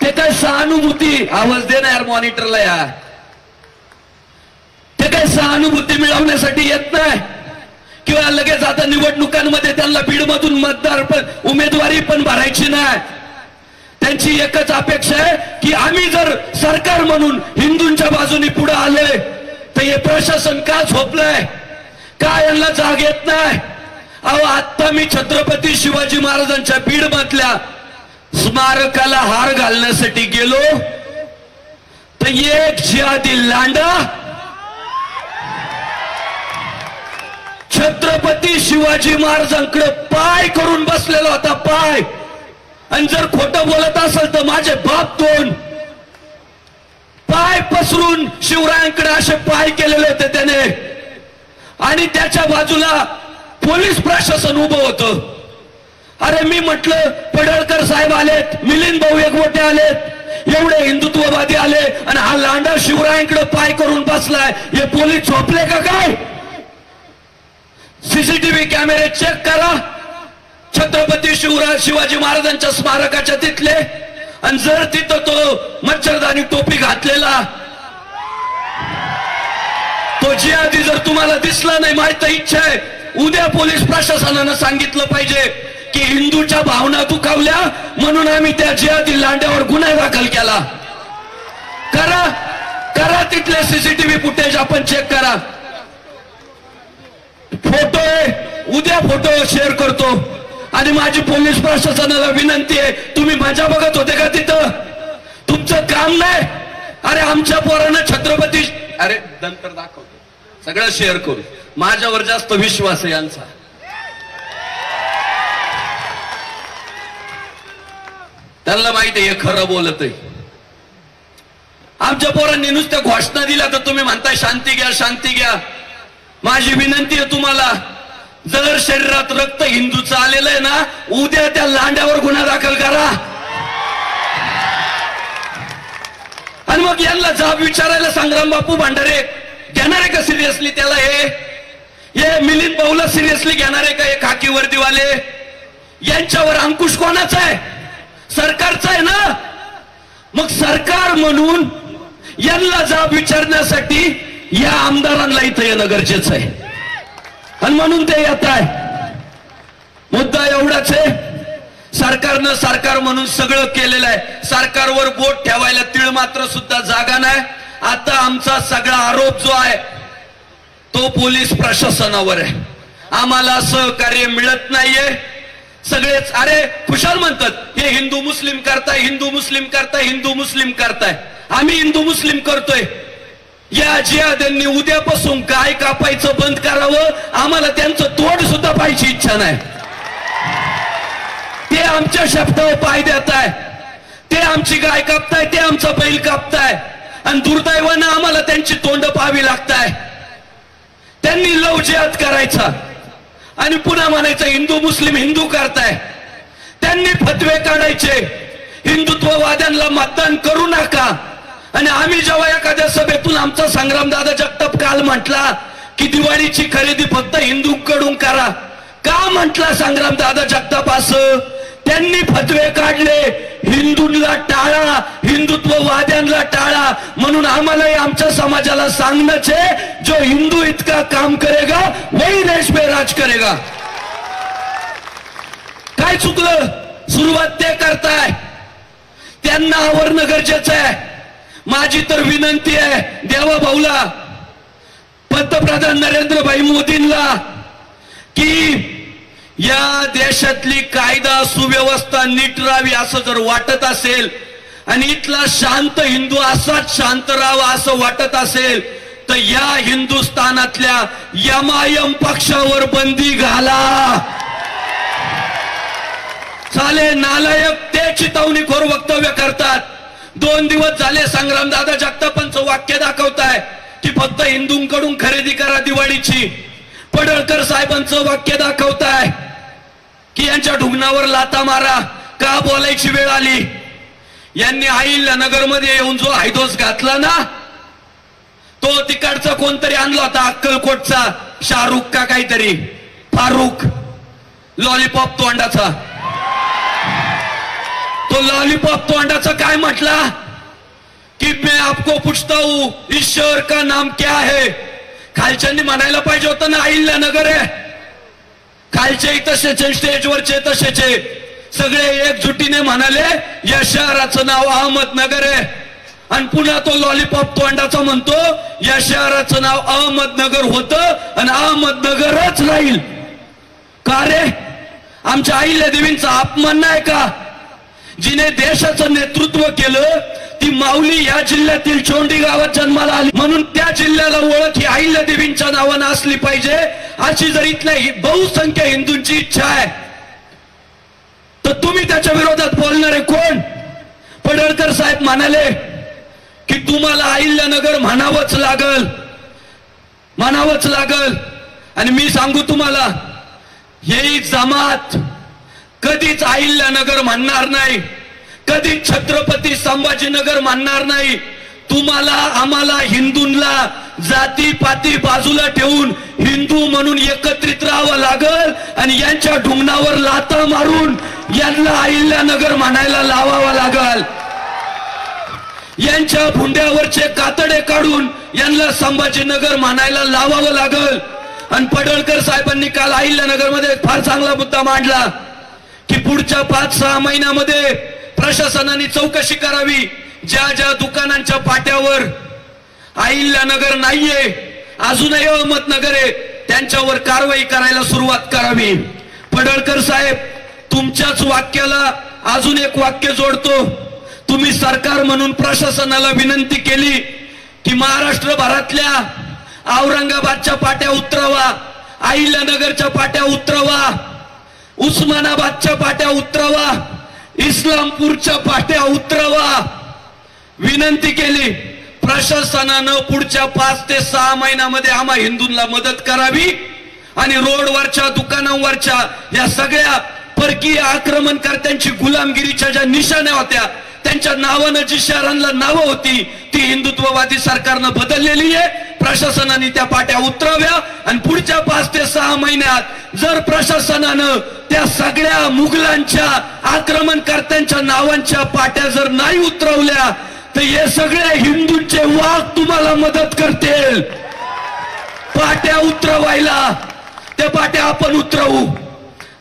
ते काय सहानुभूती, आवाज दे ना यार मॉनिटरला यार, ते काय सहानुभूती मिळवण्यासाठी येत नाही किंवा लगेच आता निवडणुकांमध्ये त्यांना बीडमधून मतदार पण उमेदवारी पण भरायची नाही. त्यांची एकच अपेक्षा आहे की आम्ही जर सरकार म्हणून हिंदूंच्या बाजूने पुढे आले तर हे प्रशासन का झोपलंय, का यांना जाग येत नाही. अहो आता मी छत्रपती शिवाजी महाराजांच्या बीड मधल्या स्मारकाला हार घालण्यासाठी गेलो तर एक जिहादी लांडा छत्रपती शिवाजी महाराजांकडे पाय करून बसलेला होता, पाय. आणि जर खोटं बोलत असेल तर माझे बाप दोन पाय पसरून शिवरायांकडे असे पाय केलेले होते त्याने. आणि त्याच्या बाजूला पोलीस प्रशासन उभं होतं. अरे मी म्हटलं पडळकर साहेब आलेत, मिलिंद भाऊ एकवटे आलेत, एवढे हिंदुत्ववादी आले आणि हा लांडा शिवरायांकडे पाय करून बसलाय, हे पोलीस झोपले का काय. सीसीटीव्ही कॅमेरे चेक करा छत्रपती शिवाजी महाराजांच्या स्मारकाच्या तिथले, आणि जर तिथं तो मच्छरदानी टोपी घातलेला तो जिहादी जर तुम्हाला दिसला नाही, माझी तर इच्छा आहे उद्या पोलीस प्रशासनानं सांगितलं पाहिजे की हिंदूच्या भावना दुखावल्या म्हणून आम्ही त्या जिहादी लांड्यावर गुन्हा दाखल केला. करा करा तिथले सीसीटीव्ही फुटेज आपण चेक करा. फोटो आहे, उद्या फोटो शेअर करतो. आणि माझी पोलीस प्रशासनाला विनंती आहे, तुम्ही मजा बघत होते का तिथं, तुमचं काम नाही. अरे आमच्या पोरानं छत्रपती, अरे नंतर दाखवतो सगळं शेअर करू, माझ्यावर जास्त विश्वास आहे यांचा. त्यांना माहिती आहे हे खरं बोलत आहे. आमच्या पोरांनी नुसत्या घोषणा दिल्या तर तुम्ही म्हणताय शांती घ्या शांती घ्या. माझी विनंती आहे तुम्हाला, जर शरीरात रक्त हिंदूचं आलेलं आहे ना, उद्या त्या लांड्यावर गुन्हा दाखल करा. आणि मग यांना जाब विचारायला संग्राम बापू भांडारे घेणार आहे का सिरियसली त्याला, हे मिलिंद भाऊला सिरियसली घेणार आहे का, हे खाकी वर्दीवाले. यांच्यावर अंकुश कोणाचा आहे, सरकारचा आहे ना. मग सरकार म्हणून यांना जाब विचारण्यासाठी या आमदारांना इथं येणं गरजेचं आहे आणि म्हणून ते येत आहे. मुद्दा एवढाच आहे, सरकारनं सरकार म्हणून सगळं केलेलं आहे, सरकारवर बोट ठेवायला तीळ मात्र सुद्धा जागा नाही. आता आमचा सगळा आरोप जो आहे तो पोलीस प्रशासनावर आहे. आम्हाला सहकार्य मिळत नाहीये. सगळेच अरे खुशाल म्हणतात हे हिंदू मुस्लिम करताय, हिंदू मुस्लिम करताय, हिंदू मुस्लिम करताय. आम्ही हिंदू मुस्लिम करतोय. या जिहाद्यांनी उद्यापासून गाय कापायचं बंद करावं. आम्हाला त्यांचं तोड सुद्धा पाहायची इच्छा नाही. ते आमच्या शब्दावर पाय देत आहे, ते आमची गाय कापताय, ते आमचा बैल कापताय आणि दुर्दैवानं आम्हाला त्यांची तोंड पाहावी लागताय. त्यांनी लव जिहाद करायचा आणि पुन्हा म्हणायचं हिंदू मुस्लिम हिंदू करताय. त्यांनी फतवे काढायचे हिंदुत्ववाद्यांना मतदान करू नका. आणि आम्ही जेव्हा एखाद्या सभेतून आमचा संग्रामदादा जगताप काल म्हटला की दिवाळीची खरेदी फक्त हिंदूंकडून करा, का म्हटला संग्रामदादा जगताप असं, त्यांनी फतवे काढले हिंदूंना टाळा, हिंदुत्ववाद्यांना टाळा. म्हणून आम्हालाही आमच्या समाजाला सांगणंच आहे, जो हिंदू इतका काम करेगा वही देश में राज करेगा. काय चुकलं, सुरुवात ते करताय, त्यांना आवरणं गरजेचं आहे. माझी तर विनंती आहे देवा भाऊला, पंतप्रधान नरेंद्रभाई मोदींना की या देशातली कायदा सुव्यवस्था नीट राहावी असं जर वाटत असेल आणि इथला शांत हिंदू असाच शांत राहावा असं वाटत असेल तर या हिंदुस्थानातल्या एमआयएम पक्षावर बंदी घाला. चाले नालायक ते चितवणीखोर वक्तव्य करतात. 2 दिवस झाले संग्रामदादा जगतापांचं वाक्य दाखवताय की फक्त हिंदूंकडून खरेदी करा दिवाळीची. पडळकर साहेबांचं वाक्य दाखवताय की यांच्या ढुंगणावर लाता मारा. का बोलायची वेळ आली. यांनी अहिल्यानगरमध्ये येऊन जो हायदोस घातला ना, तो तिकडचा कोणतरी आणला होता अक्कलकोटचा, शाहरुख का काहीतरी, फारुख, लॉलीपॉप तोंडाचा. तो तो लॉलीपॉप तोंडाचा काय म्हटला की मैं आपको पूछता हूं ईश्वर का नाम क्या है. खालच्यांनी म्हणायला पाहिजे होतं ना अहिल्यानगर आहे. खालचे तसेचे स्टेजवरचे तसेचे सगळे एकजुटीने म्हणाले या शहराचं नाव अहमदनगर आहे. आणि पुन्हा तो लॉलीपॉप तोंडाचा म्हणतो या शहराचं नाव अहमदनगर होतं आणि अहमदनगरच राहील. का रे? आमच्या अहिल्या देवींचा अपमान नाही का? जिने देशाचं नेतृत्व केलं ती माऊली या जिल्ह्यातील चोंडी गावात जन्माला आली म्हणून त्या जिल्ह्याला ओळख ही अहिल्या देवींच्या नावानं असली पाहिजे अशी जर इथल्या बहुसंख्य हिंदूंची इच्छा आहे तर तुम्ही त्याच्या विरोधात बोलणारे कोण? पडळकर साहेब म्हणाले की तुम्हाला अहिल्यानगर म्हणावंच लागल. आणि मी सांगू तुम्हाला ही जमात कधीच अहिल्यानगर म्हणणार नाही, कधीच छत्रपती संभाजीनगर म्हणणार नाही. तुम्हाला आम्हाला हिंदूंना जाती पाती बाजूला ठेवून हिंदू म्हणून एकत्रित राहावं लागल आणि यांच्या ढुंगणावर लाथा मारून यांना अहिल्यानगर म्हणायला लावावं लागल. यांच्या भुंड्यावरचे कातडे काढून यांना संभाजीनगर म्हणायला लावावं लागल. आणि पडळकर साहेबांनी काल अहिल्यानगर मध्ये फार चांगला मुद्दा मांडला की पुढच्या 5-6 महिन्यामध्ये प्रशासनाने चौकशी करावी. ज्या ज्या दुकानांच्या पाट्यावर अहिल्यानगर नाहीये अजूनही अहमदनगर आहे त्यांच्यावर कारवाई करायला सुरुवात करावी. पडळकर साहेब तुमच्याच वाक्याला अजून एक वाक्य जोडतो. तुम्ही सरकार म्हणून प्रशासनाला विनंती केली की महाराष्ट्रभरातल्या औरंगाबादच्या पाट्या उतरवा, अहिल्यानगरच्या पाट्या उतरवा, उस्मानाबादच्या पाट्या उतरवा, इस्लामपूरच्या पाट्या उतरवा. विनंती केली. प्रशासनानं पुढच्या 5 ते 6 महिन्यामध्ये आम्हा हिंदूंना मदत करावी आणि रोडवरच्या दुकानांवरच्या या सगळ्या परकीय आक्रमणकर्त्यांची गुलामगिरीच्या ज्या निशाण्या होत्या त्यांच्या नावानं जी शहरांना नावं होती ती हिंदुत्ववादी सरकारनं बदललेली आहे. प्रशासनाने त्या पाट्या उतराव्या आणि पुढच्या 5 ते 6 महिन्यात जर प्रशासनानं त्या सगळ्या मुघलांच्या आक्रमणकर्त्यांच्या नावांच्या पाट्या जर नाही उतरवल्या तर हे सगळे हिंदूंचे वाघ तुम्हाला मदत करतील पाट्या उतरवायला. त्या पाट्या आपण उतरवू.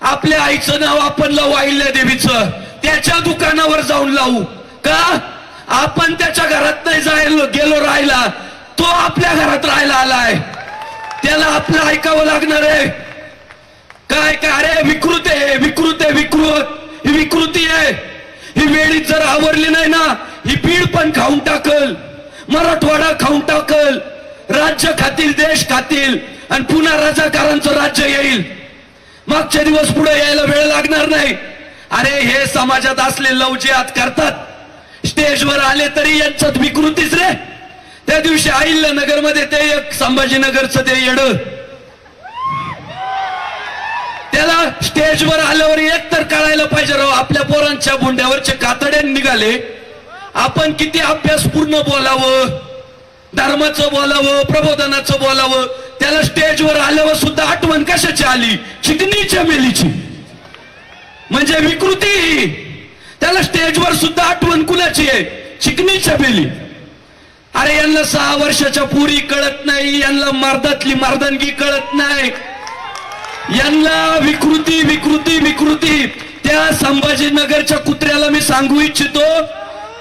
आपल्या आईचं नाव आपण लावू अहिल्या देवीचं, त्याच्या दुकानावर जाऊन लावू. का? आपण त्याच्या घरात नाही गेलो राहायला, तो आपल्या घरात राहायला आलाय, त्याला आपलं ऐकावं लागणार आहे. काय काय? अरे विकृत आहे, विकृत आहे, विकृत. ही विकृती आहे. ही वेळीच जर आवरली नाही ना ही बीड पण खाऊन टाकल, मराठवाडा खाऊन टाकल, राज्य खातील, देश खातील आणि पुन्हा राजाकारांचं राज्य येईल. मागच्या दिवस पुढे यायला वेळ लागणार नाही. अरे हे समाजात असले लवजियात करतात, स्टेजवर आले तरी यांच्यात विकृतीच रे. त्या दिवशी अहिल्यानगर मध्ये ते एक संभाजीनगरचं ते येड त्याला स्टेजवर आल्यावर एक तर कळायला पाहिजे राव आपल्या पोरांच्या बुंड्यावरचे कातडे निघाले. आपण किती अभ्यासपूर्ण बोलावं, धर्माचं बोलावं, प्रबोधनाचं बोलावं. त्याला स्टेजवर आल्यावर सुद्धा आठवण कशाची आली? चिकनीच्या मेलीची. म्हणजे विकृती. त्याला स्टेजवर सुद्धा आठवण कुणाची आहे? चिकनीच्या मेली. अरे यांना 6 वर्षाच्या पुरी कळत नाही, यांना मर्दातली मर्दानगी कळत नाही, यांना विकृती विकृती विकृती. त्या संभाजीनगरच्या कुत्र्याला मी सांगू इच्छितो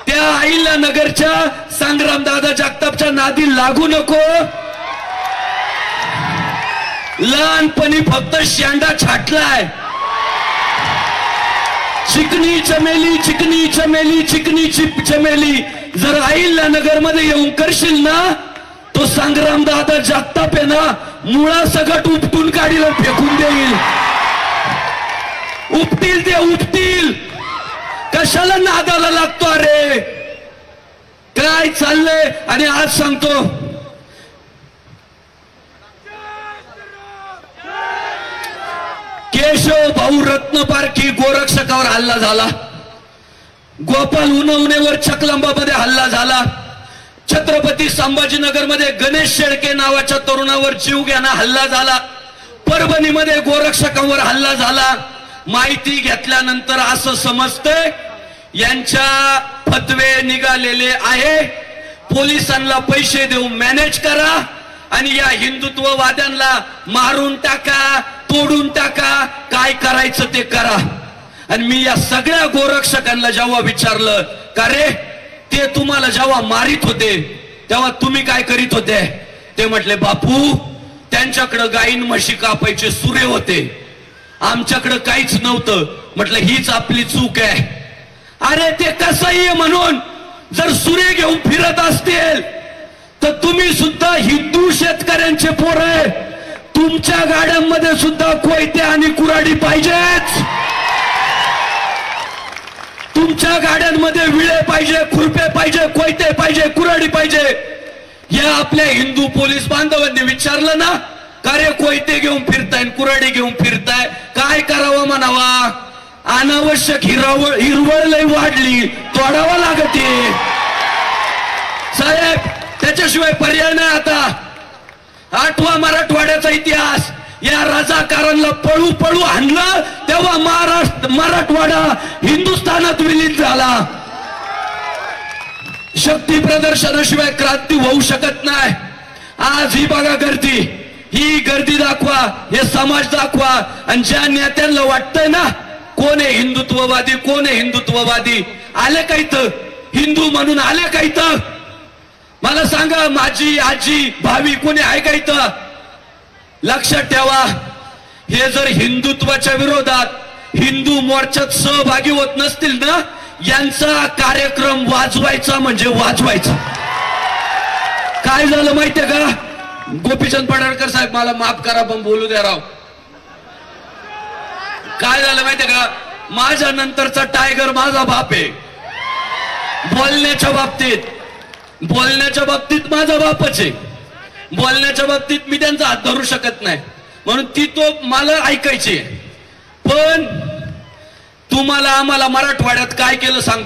त्या अहिल्यानगरच्या संग्रामदादा जगतापच्या नादी लागू नको. लहानपणी फक्त शेंडा छाटलाय. चिकनी चमेली, चिकनी चमेली, चिकनी चमेली. जर अहिल्यानगर मध्ये येऊन करशील ना तो संग्रामदादा जगताप आहे ना मुळा सगट उपटून काढीला फेकून देईल. उपटील ते उपटील. कशाला नादाला लागतो? अरे काय चाललंय? आणि आज सांगतो केशव भाऊ रत्नपारखी गोरक्षकावर हल्ला झाला, गोपाल उनवणेवर चकलंबामध्ये हल्ला झाला, छत्रपती संभाजीनगर मध्ये गणेश शेळके नावाच्या तरुणावर जीवघेणा हल्ला झाला, परभणीमध्ये गोरक्षकांवर हल्ला झाला. माहिती घेतल्यानंतर असं समजतंय यांच्या फतवे निघालेले आहे. पोलिसांना पैसे देऊन मॅनेज करा आणि या हिंदुत्ववाद्यांना मारून टाका, तोडून टाका, काय करायचं ते करा. आणि मी या सगळ्या गोरक्षकांना जेव्हा विचारलं का रे ते तुम्हाला जेव्हा मारित होते तेव्हा तुम्ही काय करीत होते, ते म्हटले बापू त्यांच्याकडे गाईन म्हशी कापायचे सुरे होते, आमच्याकडे काहीच नव्हतं. म्हटलं हीच आपली चूक आहे. अरे ते कसंही म्हणून जर सुरे घेऊन फिरत असतील तर तुम्ही सुद्धा हिंदू शेतकऱ्यांचे पोर आहे. तुमच्या गाड्यांमध्ये सुद्धा कोयते आणि कुऱ्हाडी पाहिजेच. तुमच्या गाड्यांमध्ये विळे पाहिजे, खुरपे पाहिजे, कोयते पाहिजे, कुऱ्हाडी पाहिजे. या आपल्या हिंदू पोलीस बांधवांनी विचारलं ना का रे कोयते घेऊन फिरताय, कुऱ्हाडी घेऊन फिरताय, काय करावं म्हणावा. अनावश्यक हिरवळ लय वाढली, तोडावं लागते साहेब, त्याच्याशिवाय पर्याय नाही. आता आठवा मराठवाड्याचा इतिहास, या राजाकारांना पळू पळू हाणलं तेव्हा मराठवाडा हिंदुस्थानात विलीन झाला. शक्ती प्रदर्शनाशिवाय क्रांती होऊ शकत नाही. आज ही बघा गर्दी, ही गर्दी दाखवा, हे समाज दाखवा. आणि ज्या नेत्यांना वाटतंय ना कोण आहे हिंदुत्ववादी, कोण आहे हिंदुत्ववादी, आले का इथं हिंदू म्हणून, आले का इथं मला सांगा. माझी आजी भावी कोणी आहे का इथं. लक्षात ठेवा, हे जर हिंदुत्वाच्या विरोधात हिंदू मोर्चात सहभागी होत नसतील ना, यांचा कार्यक्रम वाजवायचा म्हणजे वाजवायचा. काय झालं माहितीये का, गोपीचंद पडळकर साहेब मला माफ करा पण बोलू द्या राव. काय झालं माहितीये का, माझ्या नंतरचा टायगर माझा बाप आहे. बोलण्याच्या बाबतीत माझा बापच आहे. बोलण्याच्या बाबतीत मी त्यांचा हात धरू शकत नाही, म्हणून ती तो मला ऐकायची. पण तुम्हाला आम्हाला मराठवाड्यात काय केलं सांग.